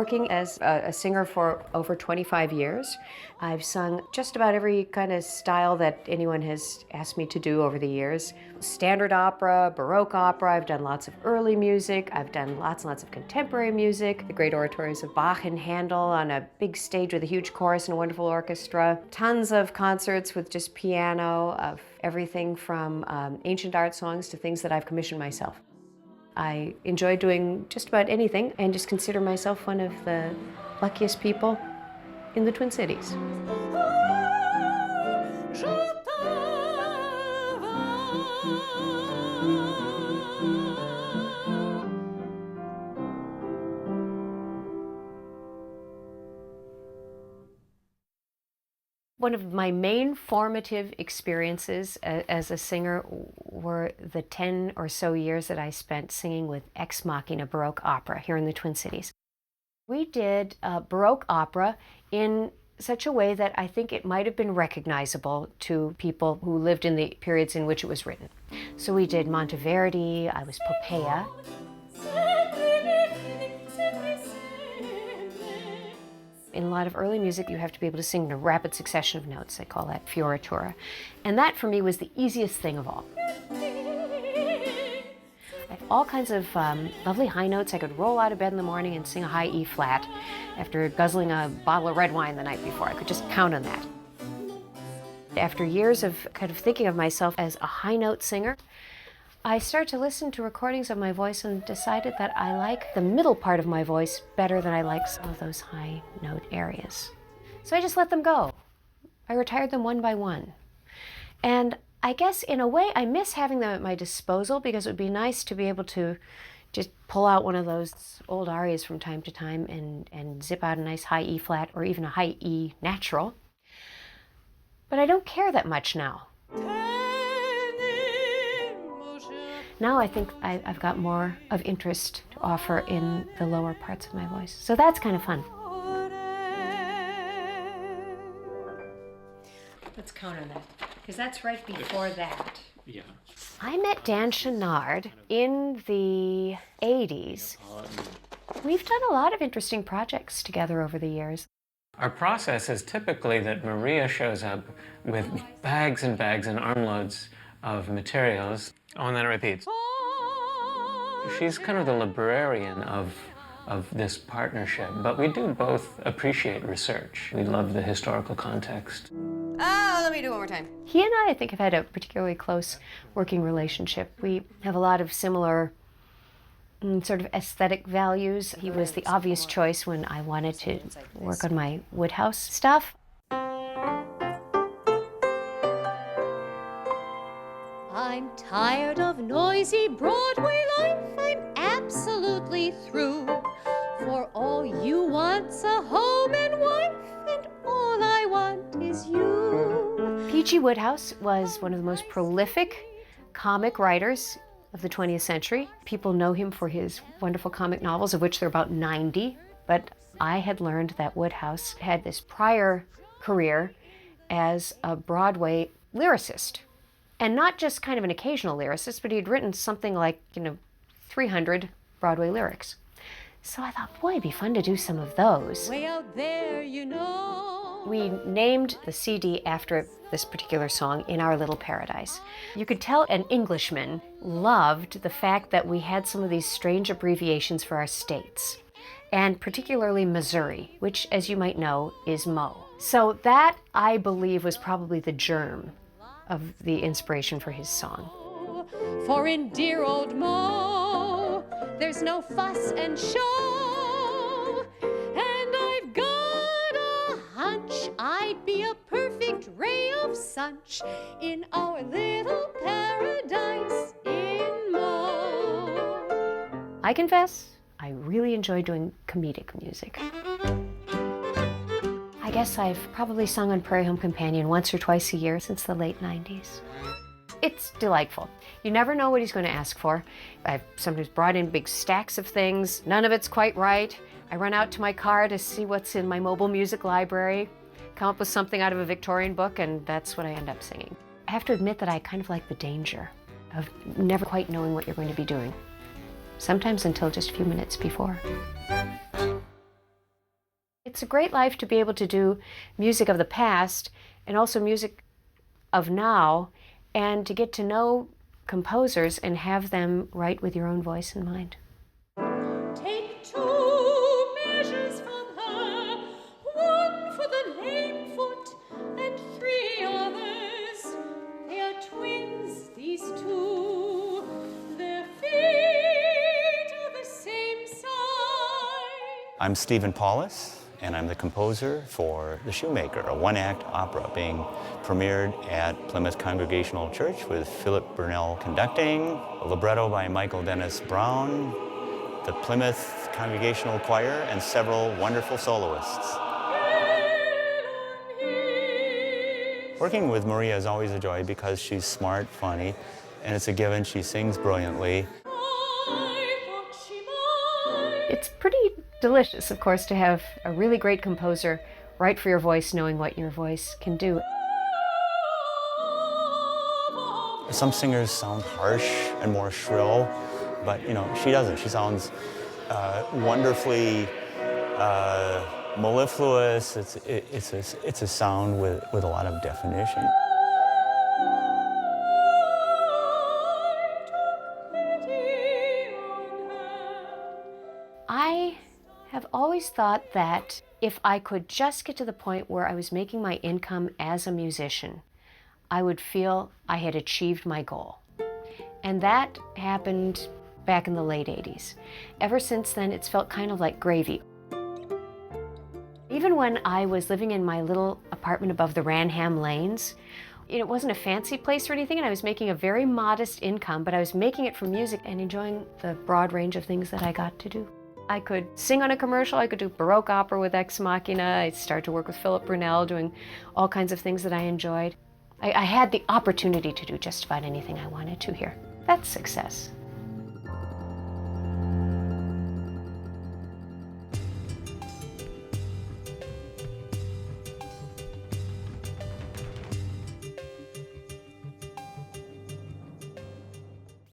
working as a singer for over 25 years. I've sung just about every kind of style that anyone has asked me to do over the years. Standard opera, Baroque opera, I've done lots of early music, I've done lots and lots of contemporary music, the great oratorios of Bach and Handel on a big stage with a huge chorus and a wonderful orchestra. Tons of concerts with just piano, of everything from ancient art songs to things that I've commissioned myself. I enjoy doing just about anything and just consider myself one of the luckiest people in the Twin Cities. One of my main formative experiences as a singer were the 10 or so years that I spent singing with Ex Machina Baroque Opera here in the Twin Cities. We did Baroque opera in such a way that I think it might have been recognizable to people who lived in the periods in which it was written. So we did Monteverdi, I was Poppaea. In a lot of early music, you have to be able to sing in a rapid succession of notes. They call that fioritura. And that, for me, was the easiest thing of all. I have all kinds of lovely high notes. I could roll out of bed in the morning and sing a high E flat after guzzling a bottle of red wine the night before. I could just count on that. After years of kind of thinking of myself as a high note singer, I started to listen to recordings of my voice and decided that I like the middle part of my voice better than I like some of those high note areas. So I just let them go. I retired them one by one. And I guess in a way I miss having them at my disposal, because it would be nice to be able to just pull out one of those old arias from time to time and zip out a nice high E flat or even a high E natural. But I don't care that much now. Now I think I've got more of interest to offer in the lower parts of my voice. So that's kind of fun. Let's count on that, because that's right before that. Yeah. I met Dan Jannard in the 80s. We've done a lot of interesting projects together over the years. Our process is typically that Maria shows up with bags and bags and armloads of materials. Oh, and then it repeats. She's kind of the librarian of this partnership, but we do both appreciate research. We love the historical context. Let me do it one more time. He and I think, have had a particularly close working relationship. We have a lot of similar sort of aesthetic values. He was the obvious choice when I wanted to work on my Woodhouse stuff. I'm tired of noisy Broadway life, I'm absolutely through. For all you want's a home and wife, and all I want is you. P.G. Woodhouse was one of the most prolific comic writers of the 20th century. People know him for his wonderful comic novels, of which there are about 90, but I had learned that Woodhouse had this prior career as a Broadway lyricist. And not just kind of an occasional lyricist, but he'd written something like, 300 Broadway lyrics. So I thought, boy, it'd be fun to do some of those. Way out there, you know. We named the CD after this particular song, In Our Little Paradise. You could tell an Englishman loved the fact that we had some of these strange abbreviations for our states, and particularly Missouri, which, as you might know, is Mo. So that, I believe, was probably the germ of the inspiration for his song. For in dear old Mo, there's no fuss and show, and I've got a hunch I'd be a perfect ray of sunshine in our little paradise in Mo. I confess, I really enjoy doing comedic music. I guess I've probably sung on Prairie Home Companion once or twice a year since the late 90s. It's delightful. You never know what he's going to ask for. I've sometimes brought in big stacks of things. None of it's quite right. I run out to my car to see what's in my mobile music library, come up with something out of a Victorian book, and that's what I end up singing. I have to admit that I kind of like the danger of never quite knowing what you're going to be doing, sometimes until just a few minutes before. It's a great life to be able to do music of the past and also music of now, and to get to know composers and have them write with your own voice in mind. Take 2 measures from her, 1 for the lame foot and 3 others. They are twins, these 2. Their feet are the same size. I'm Stephen Paulus, and I'm the composer for The Shoemaker, a one-act opera being premiered at Plymouth Congregational Church with Philip Burnell conducting, a libretto by Michael Dennis Brown, the Plymouth Congregational Choir, and several wonderful soloists. Working with Maria is always a joy because she's smart, funny, and it's a given. She sings brilliantly. It's pretty delicious, of course, to have a really great composer write for your voice, knowing what your voice can do. Some singers sound harsh and more shrill, but she doesn't. She sounds wonderfully mellifluous. It's a sound with a lot of definition. I have always thought that if I could just get to the point where I was making my income as a musician, I would feel I had achieved my goal. And that happened back in the late 80s. Ever since then, it's felt kind of like gravy. Even when I was living in my little apartment above the Ranham Lanes, it wasn't a fancy place or anything, and I was making a very modest income, but I was making it from music and enjoying the broad range of things that I got to do. I could sing on a commercial, I could do Baroque opera with Ex Machina, I'd start to work with Philip Burnell, doing all kinds of things that I enjoyed. I had the opportunity to do just about anything I wanted to here. That's success.